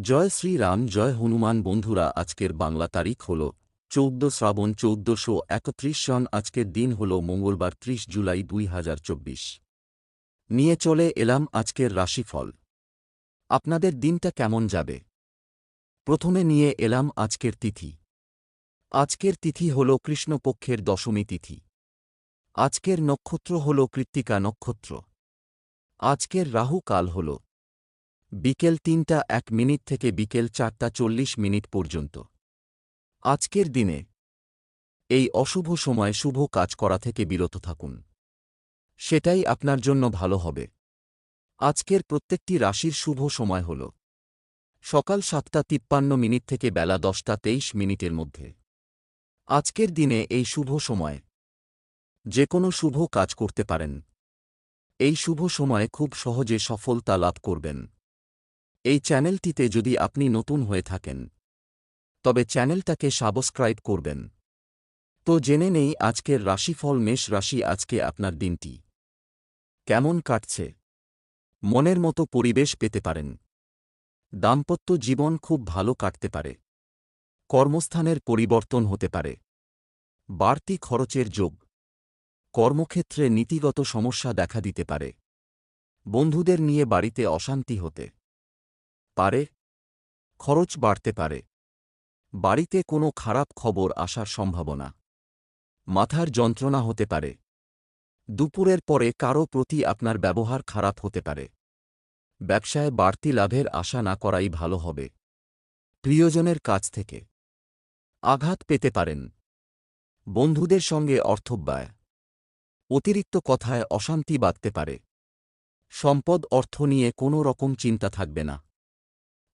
জয় শ্রীরাম, জয় হনুমান। বন্ধুরা, আজকের বাংলা তারিখ হল ১৪ শ্রাবণ ১৪৩১ সন। আজকের দিন হল মঙ্গলবার ৩০ জুলাই ২০২৪। নিয়ে চলে এলাম আজকের রাশিফল। আপনাদের দিনটা কেমন যাবে? প্রথমে নিয়ে এলাম আজকের তিথি। আজকের তিথি হল কৃষ্ণপক্ষের দশমী তিথি। আজকের নক্ষত্র হল কৃত্তিকা নক্ষত্র। আজকের রাহু কাল হল বিকেল ৩টা ১ মিনিট থেকে বিকেল ৪টা ৪০ মিনিট পর্যন্ত। আজকের দিনে এই অশুভ সময়ে শুভ কাজ করা থেকে বিরত থাকুন, সেটাই আপনার জন্য ভালো হবে। আজকের প্রত্যেকটি রাশির শুভ সময় হল সকাল ৭টা ৫৩ মিনিট থেকে বেলা ১০টা ২৩ মিনিটের মধ্যে। আজকের দিনে এই শুভ সময় যে কোনো শুভ কাজ করতে পারেন। এই শুভ সময়ে খুব সহজে সফলতা লাভ করবেন। এই চ্যানেলটিতে যদি আপনি নতুন হয়ে থাকেন তবে চ্যানেলটাকে সাবস্ক্রাইব করবেন। তো জেনে নেই আজকের রাশিফল। মেষ রাশি, আজকে আপনার দিনটি কেমন কাটছে? মনের মতো পরিবেশ পেতে পারেন। দাম্পত্য জীবন খুব ভালো কাটতে পারে। কর্মস্থানের পরিবর্তন হতে পারে। বাড়তি খরচের যোগ। কর্মক্ষেত্রে নীতিগত সমস্যা দেখা দিতে পারে। বন্ধুদের নিয়ে বাড়িতে অশান্তি হতে পারে। খরচ বাড়তে পারে। বাড়িতে কোনো খারাপ খবর আসার সম্ভাবনা। মাথার যন্ত্রণা হতে পারে। দুপুরের পরে কারও প্রতি আপনার ব্যবহার খারাপ হতে পারে। ব্যবসায় বাড়তি লাভের আশা না করাই ভালো হবে। প্রিয়জনের কাছ থেকে আঘাত পেতে পারেন। বন্ধুদের সঙ্গে অর্থব্যয়। অতিরিক্ত কথায় অশান্তি বাধতে পারে। সম্পদ অর্থ নিয়ে কোনো রকম চিন্তা থাকবে না।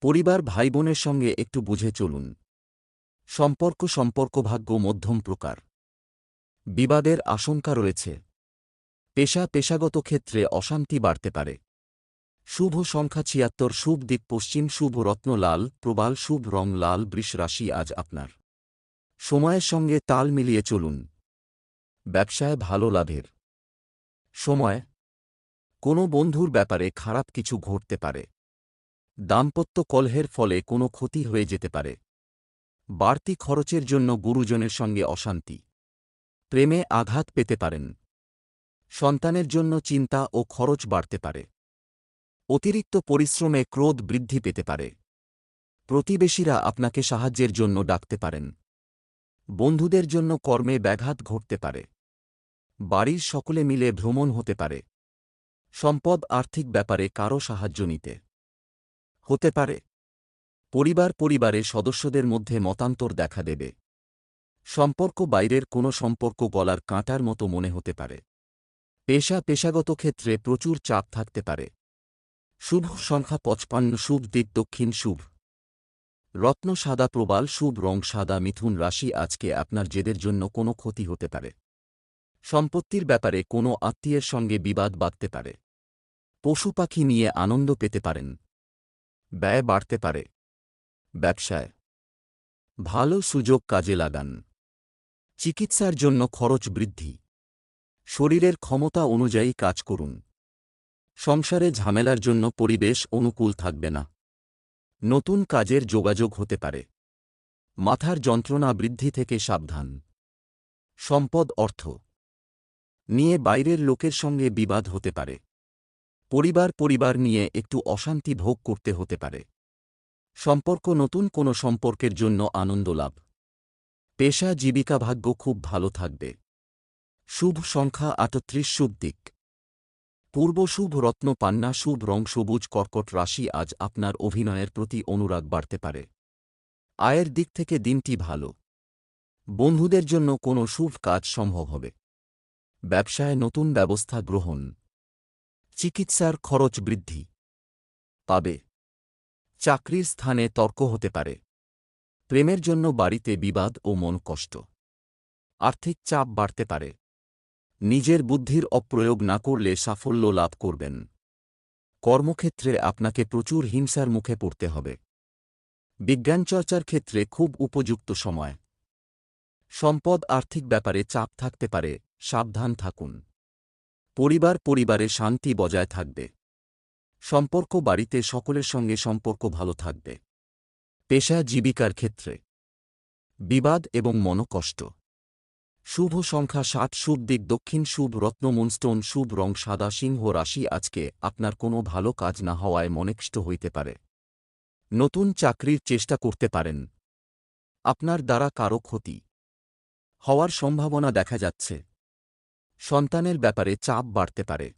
পরিবার ভাইবোনের সঙ্গে একটু বুঝে চলুন। সম্পর্ক মধ্যম প্রকার। বিবাদের আশঙ্কা রয়েছে। পেশাগত ক্ষেত্রে অশান্তি বাড়তে পারে। শুভ সংখ্যা ৭৬, শুভ দিক পশ্চিম, শুভ রত্ন লাল প্রবাল, শুভ রং লাল। বৃষ রাশি, আজ আপনার সময়ের সঙ্গে তাল মিলিয়ে চলুন। ব্যবসায় ভালো লাভের সময়। কোনো বন্ধুর ব্যাপারে খারাপ কিছু ঘটতে পারে। দাম্পত্য কলহের ফলে কোনো ক্ষতি হয়ে যেতে পারে। বাড়তি খরচের জন্য গুরুজনের সঙ্গে অশান্তি। প্রেমে আঘাত পেতে পারেন। সন্তানের জন্য চিন্তা ও খরচ বাড়তে পারে। অতিরিক্ত পরিশ্রমে ক্রোধ বৃদ্ধি পেতে পারে। প্রতিবেশীরা আপনাকে সাহায্যের জন্য ডাকতে পারেন। বন্ধুদের জন্য কর্মে ব্যাঘাত ঘটতে পারে। বাড়ির সকলে মিলে ভ্রমণ হতে পারে। সম্পদ আর্থিক ব্যাপারে কারও সাহায্য নিতে হতে পারে। পরিবারের সদস্যদের মধ্যে মতান্তর দেখা দেবে। সম্পর্ক বাইরের কোনো সম্পর্ক গলার কাঁটার মতো মনে হতে পারে। পেশাগত ক্ষেত্রে প্রচুর চাপ থাকতে পারে। শুভ সংখ্যা ৫৫, শুভ দিক দক্ষিণ, শুভ রত্ন সাদা প্রবাল, শুভ রং সাদা। মিথুন রাশি, আজকে আপনার জেদের জন্য কোনো ক্ষতি হতে পারে। সম্পত্তির ব্যাপারে কোনো আত্মীয়ের সঙ্গে বিবাদ বাধতে পারে। পশু পাখি নিয়ে আনন্দ পেতে পারেন। ব্যয় বাড়তে পারে। ব্যবসায় ভালো সুযোগ কাজে লাগান। চিকিৎসার জন্য খরচ বৃদ্ধি। শরীরের ক্ষমতা অনুযায়ী কাজ করুন। সংসারে ঝামেলার জন্য পরিবেশ অনুকূল থাকবে না। নতুন কাজের যোগাযোগ হতে পারে। মাথার যন্ত্রণা বৃদ্ধি থেকে সাবধান। সম্পদ অর্থ নিয়ে বাইরের লোকের সঙ্গে বিবাদ হতে পারে। পরিবার নিয়ে একটু অশান্তি ভোগ করতে হতে পারে। সম্পর্ক নতুন কোনো সম্পর্কের জন্য আনন্দ লাভ। পেশা জীবিকা ভাগ্য খুব ভালো থাকবে। শুভ সংখ্যা ৩৮, শুভ দিক পূর্ব, শুভ রত্ন পান্না, শুভ রং সবুজ। কর্কট রাশি, আজ আপনার অভিনয়ের প্রতি অনুরাগ বাড়তে পারে। আয়ের দিক থেকে দিনটি ভালো। বন্ধুদের জন্য কোনো শুভ কাজ সম্ভব হবে। ব্যবসায় নতুন ব্যবস্থা গ্রহণ। চিকিৎসার খরচ বৃদ্ধি পাবে। চাকরির স্থানে তর্ক হতে পারে। প্রেমের জন্য বাড়িতে বিবাদ ও মন কষ্ট। আর্থিক চাপ বাড়তে পারে। নিজের বুদ্ধির অপ্রয়োগ না করলে সাফল্য লাভ করবেন। কর্মক্ষেত্রে আপনাকে প্রচুর হিংসার মুখে পড়তে হবে। বিজ্ঞানচর্চার ক্ষেত্রে খুব উপযুক্ত সময়। সম্পদ আর্থিক ব্যাপারে চাপ থাকতে পারে, সাবধান থাকুন। পরিবারে শান্তি বজায় থাকবে। সম্পর্ক বাড়িতে সকলের সঙ্গে সম্পর্ক ভালো থাকবে। পেশা জীবিকার ক্ষেত্রে বিবাদ এবং মনোকষ্ট। শুভ সংখ্যা ৭, শুভ দিক দক্ষিণ, শুভ রত্ন মুনস্টোন, শুভ রং সাদা। সিংহ রাশি, আজকে আপনার কোনো ভালো কাজ না হওয়ায় মনেকষ্ট হইতে পারে। নতুন চাকরির চেষ্টা করতে পারেন। আপনার দ্বারা কারো ক্ষতি হওয়ার সম্ভাবনা দেখা যাচ্ছে। সন্তানের ব্যাপারে চাপ বাড়তে পারে।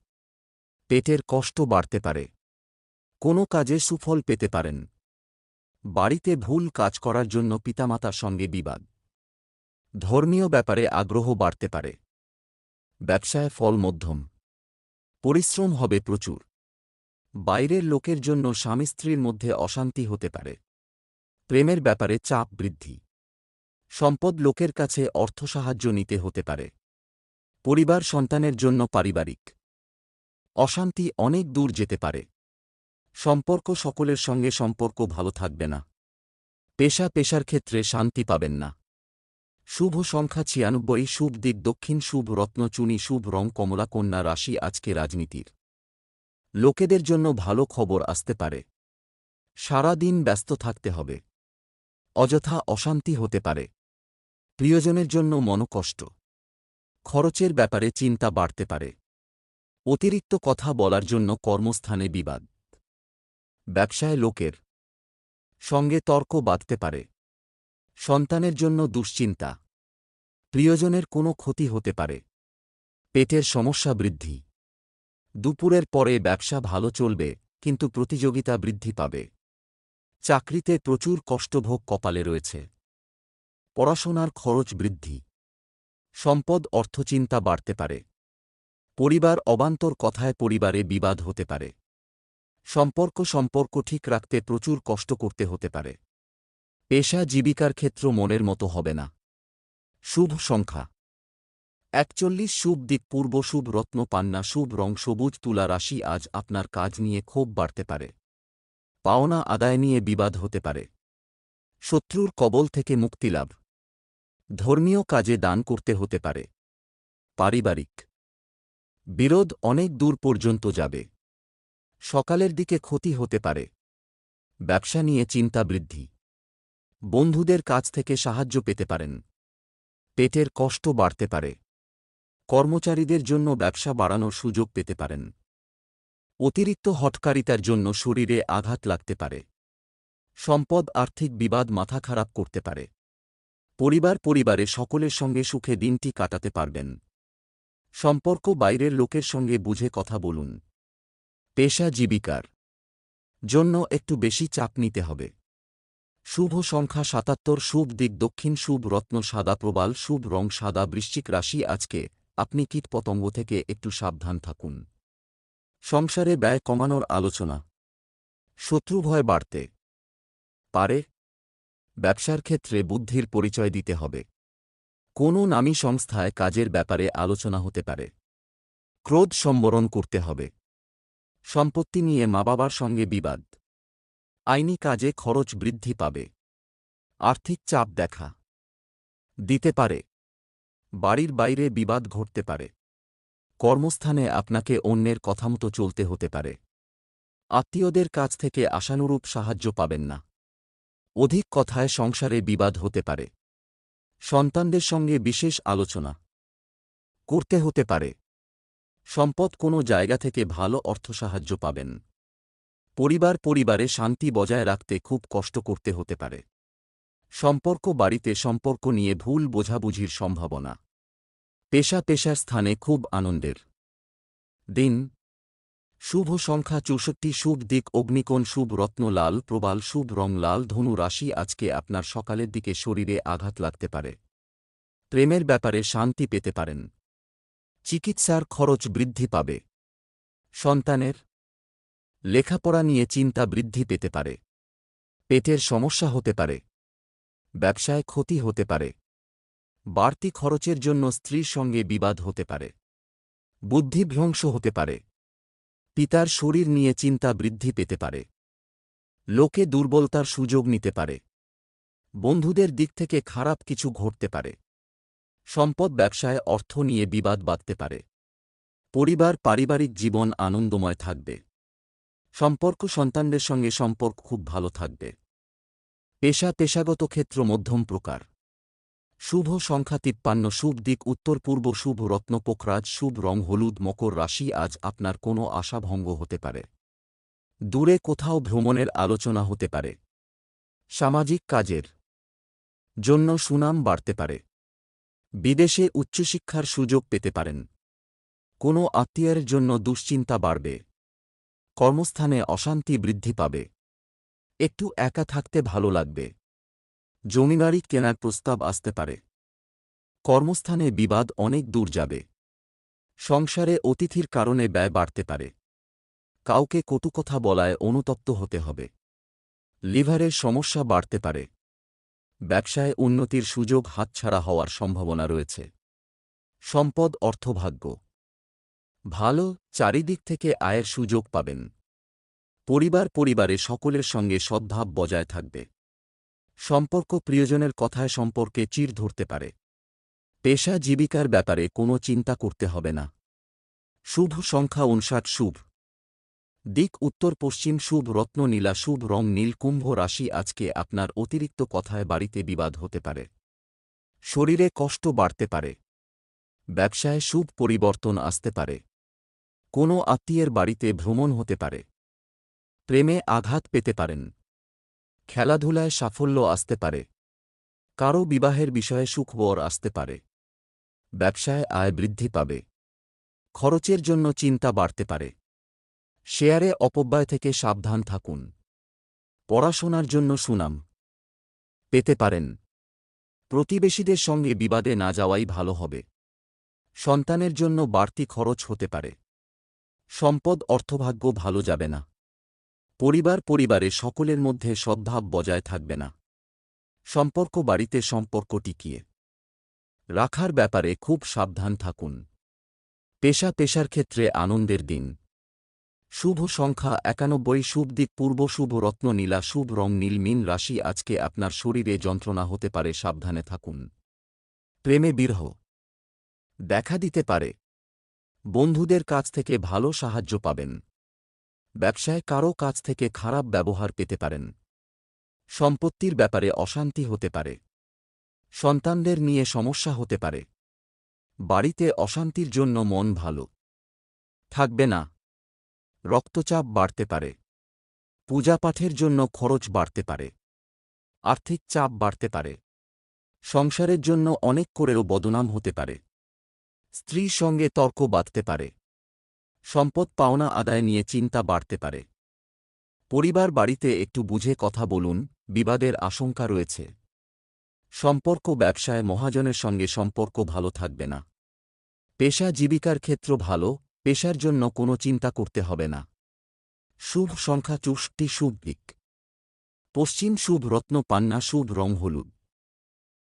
পেটের কষ্ট বাড়তে পারে। কোনো কাজে সুফল পেতে পারেন। বাড়িতে ভুল কাজ করার জন্য পিতামাতার সঙ্গে বিবাদ। ধর্মীয় ব্যাপারে আগ্রহ বাড়তে পারে। ব্যবসায় ফল মধ্যম। পরিশ্রম হবে প্রচুর। বাইরের লোকের জন্য স্বামী স্ত্রীর মধ্যে অশান্তি হতে পারে। প্রেমের ব্যাপারে চাপ বৃদ্ধি। সম্পদ লোকের কাছে অর্থ সাহায্য নিতে হতে পারে। পরিবার সন্তানের জন্য পারিবারিক অশান্তি অনেক দূর যেতে পারে। সম্পর্ক সকলের সঙ্গে সম্পর্ক ভালো থাকবে না। পেশার ক্ষেত্রে শান্তি পাবেন না। শুভ সংখ্যা ৯৬, শুভ দিক দক্ষিণ, শুভ রত্ন চুনি, শুভ রং কমলা। কন্যা রাশি, আজকে রাজনীতির লোকেদের জন্য ভালো খবর আসতে পারে। সারা দিন ব্যস্ত থাকতে হবে। অযথা অশান্তি হতে পারে। প্রিয়জনের জন্য মনোকষ্ট। খরচের ব্যাপারে চিন্তা বাড়তে পারে। অতিরিক্ত কথা বলার জন্য কর্মস্থানে বিবাদ। ব্যবসায় লোকের সঙ্গে তর্ক বাধতে পারে। সন্তানের জন্য দুশ্চিন্তা। প্রিয়জনের কোনো ক্ষতি হতে পারে। পেটের সমস্যা বৃদ্ধি। দুপুরের পরে ব্যবসা ভালো চলবে, কিন্তু প্রতিযোগিতা বৃদ্ধি পাবে। চাকরিতে প্রচুর কষ্টভোগ কপালে রয়েছে। পড়াশোনার খরচ বৃদ্ধি। সম্পদ অর্থচিন্তা বাড়তে পারে। পরিবার অবান্তর কথায় পরিবারে বিবাদ হতে পারে। সম্পর্ক ঠিক রাখতে প্রচুর কষ্ট করতে হতে পারে। পেশা জীবিকার ক্ষেত্র মনের মতো হবে না। শুভ সংখ্যা ৪১, শুভ দিক পূর্ব, শুভ রত্ন পান্না, শুভ রং সবুজ। তুলা রাশি, আজ আপনার কাজ নিয়ে ক্ষোভ বাড়তে পারে। পাওনা আদায় নিয়ে বিবাদ হতে পারে। শত্রুর কবল থেকে মুক্তিলাভ। ধর্মীয় কাজে দান করতে হতে পারে। পারিবারিক বিরোধ অনেক দূর পর্যন্ত যাবে। সকালের দিকে ক্ষতি হতে পারে। ব্যবসা নিয়ে চিন্তা বৃদ্ধি। বন্ধুদের কাছ থেকে সাহায্য পেতে পারেন। পেটের কষ্ট বাড়তে পারে। কর্মচারীদের জন্য ব্যবসা বাড়ানোর সুযোগ পেতে পারেন। অতিরিক্ত হঠকারিতার জন্য শরীরে আঘাত লাগতে পারে। সম্পদ আর্থিক বিবাদ মাথা খারাপ করতে পারে। পরিবারে সকলের সঙ্গে সুখে দিনটি কাটাতে পারবেন। সম্পর্ক বাইরের লোকের সঙ্গে বুঝে কথা বলুন। পেশা জীবিকার জন্য একটু বেশি চাপ নিতে হবে। শুভ সংখ্যা ৭৭, শুভ দিক দক্ষিণ, শুভ রত্ন সাদা প্রবাল, শুভ রং সাদা। বৃশ্চিক রাশি, আজকে আপনি কীটপতঙ্গ থেকে একটু সাবধান থাকুন। সংসারে ব্যয় কমানোর আলোচনা। শত্রুভয় বাড়তে পারে। ব্যবসার ক্ষেত্রে বুদ্ধির পরিচয় দিতে হবে। কোনো নামী সংস্থায় কাজের ব্যাপারে আলোচনা হতে পারে। ক্রোধ সম্বরণ করতে হবে। সম্পত্তি নিয়ে মা বাবার সঙ্গে বিবাদ। আইনি কাজে খরচ বৃদ্ধি পাবে। আর্থিক চাপ দেখা দিতে পারে। বাড়ির বাইরে বিবাদ ঘটতে পারে। কর্মস্থানে আপনাকে অন্যের কথামতো চলতে হতে পারে। আত্মীয়দের কাছ থেকে আশানুরূপ সাহায্য পাবেন না। অধিক কথায় সংসারে বিবাদ হতে পারে। সন্তানদের সঙ্গে বিশেষ আলোচনা করতে হতে পারে। সম্পদ কোনো জায়গা থেকে ভালো অর্থসাহায্য পাবেন। পরিবারে শান্তি বজায় রাখতে খুব কষ্ট করতে হতে পারে। বাড়িতে সম্পর্ক নিয়ে ভুল বোঝাবুঝির সম্ভাবনা। পেশার স্থানে খুব আনন্দের দিন। শুভ সংখ্যা ৬৪, শুভ দিক অগ্নিকোণ, শুভ রত্ন লাল প্রবাল, শুভ রং লাল। ধনু রাশি, আজকে আপনার সকালের দিকে শরীরে আঘাত লাগতে পারে। প্রেমের ব্যাপারে শান্তি পেতে পারেন। চিকিৎসার খরচ বৃদ্ধি পাবে। সন্তানের লেখাপড়া নিয়ে চিন্তা বৃদ্ধি পেতে পারে। পেটের সমস্যা হতে পারে। ব্যবসায় ক্ষতি হতে পারে। বাড়তি খরচের জন্য স্ত্রীর সঙ্গে বিবাদ হতে পারে। বুদ্ধিভ্রংশ হতে পারে। পিতার শরীর নিয়ে চিন্তা বৃদ্ধি পেতে পারে। লোকে দুর্বলতার সুযোগ নিতে পারে। বন্ধুদের দিক থেকে খারাপ কিছু ঘটতে পারে। সম্পদ ব্যবসায় অর্থ নিয়ে বিবাদ বাধতে পারে। পারিবারিক জীবন আনন্দময় থাকবে। সন্তানদের সঙ্গে সম্পর্ক খুব ভালো থাকবে। পেশাগত ক্ষেত্র মধ্যম প্রকার। শুভ সংখ্যা 53, শুভ দিক উত্তর পূর্ব, শুভ রত্ন পোখরাজ, শুভ রং হলুদ। মকর রাশি, আজ আপনার কোনো আশাভঙ্গ হতে পারে। দূরে কোথাও ভ্রমণের আলোচনা হতে পারে। সামাজিক কাজের জন্য সুনাম বাড়তে পারে। বিদেশে উচ্চশিক্ষার সুযোগ পেতে পারেন। কোনো আত্মীয়ের জন্য দুশ্চিন্তা বাড়বে। কর্মস্থানে অশান্তি বৃদ্ধি পাবে। একটু একা থাকতে ভালো লাগবে। জমিবাড়ি কেনার প্রস্তাব আসতে পারে। কর্মস্থানে বিবাদ অনেক দূর যাবে। সংসারে অতিথির কারণে ব্যয় বাড়তে পারে। কাউকে কটু কথা বলায় অনুতপ্ত হতে হবে। লিভারের সমস্যা বাড়তে পারে। ব্যবসায় উন্নতির সুযোগ হাতছাড়া হওয়ার সম্ভাবনা রয়েছে। সম্পদ অর্থভাগ্য ভালো, চারিদিক থেকে আয়ের সুযোগ পাবেন। পরিবারে সকলের সঙ্গে সদ্ভাব বজায় থাকবে। সম্পর্ক প্রিয়জনের কথায় সম্পর্কে চির ধরতে পারে। পেশা জীবিকার ব্যাপারে কোনো চিন্তা করতে হবে না। শুভ সংখ্যা 59, শুভ দিক উত্তর পশ্চিম, শুভ রত্ন নীলা, শুভ রং নীল। কুম্ভ রাশি, আজকে আপনার অতিরিক্ত কথায় বাড়িতে বিবাদ হতে পারে। শরীরে কষ্ট বাড়তে পারে। ব্যবসায় শুভ পরিবর্তন আসতে পারে। কোনো আত্মীয়ের বাড়িতে ভ্রমণ হতে পারে। প্রেমে আঘাত পেতে পারেন। খেলাধুলায় সাফল্য আসতে পারে। কারও বিবাহের বিষয়ে সুখবর আসতে পারে। ব্যবসায় আয় বৃদ্ধি পাবে। খরচের জন্য চিন্তা বাড়তে পারে। শেয়ারে অপব্যয় থেকে সাবধান থাকুন। পড়াশোনার জন্য সুনাম পেতে পারেন। প্রতিবেশীদের সঙ্গে বিবাদে না যাওয়াই ভালো হবে। সন্তানের জন্য বাড়তি খরচ হতে পারে। সম্পদ অর্থভাগ্য ভালো যাবে না। পরিবারে সকলের মধ্যে সদ্ভাব বজায় থাকবে না। সম্পর্ক বাড়িতে সম্পর্ক টিকিয়ে রাখার ব্যাপারে খুব সাবধান থাকুন। পেশার ক্ষেত্রে আনন্দের দিন। শুভ সংখ্যা 91, শুভ দিক পূর্ব, শুভ রত্ন নীলা, শুভ রং নীল। মীন রাশি, আজকে আপনার শরীরে যন্ত্রণা হতে পারে, সাবধানে থাকুন। প্রেমে বিরহ দেখা দিতে পারে। বন্ধুদের কাছ থেকে ভালো সাহায্য পাবেন। ব্যবসায় কারও কাছ থেকে খারাপ ব্যবহার পেতে পারেন। সম্পত্তির ব্যাপারে অশান্তি হতে পারে। সন্তানদের নিয়ে সমস্যা হতে পারে। বাড়িতে অশান্তির জন্য মন ভালো থাকবে না। রক্তচাপ বাড়তে পারে। পূজাপাঠের জন্য খরচ বাড়তে পারে। আর্থিক চাপ বাড়তে পারে। সংসারের জন্য অনেক করেও বদনাম হতে পারে। স্ত্রীর সঙ্গে তর্ক বাঁধতে পারে। সম্পদ পাওনা আদায় নিয়ে চিন্তা বাড়তে পারে। বাড়িতে একটু বুঝে কথা বলুন, বিবাদের আশঙ্কা রয়েছে। সম্পর্ক ব্যবসায় মহাজনের সঙ্গে সম্পর্ক ভালো থাকবে না। পেশা জীবিকার ক্ষেত্র ভালো, পেশার জন্য কোনো চিন্তা করতে হবে না। শুভ সংখ্যা 64, শুভ দিক পশ্চিম, শুভ রত্ন পান্না, শুভ রং হলুদ।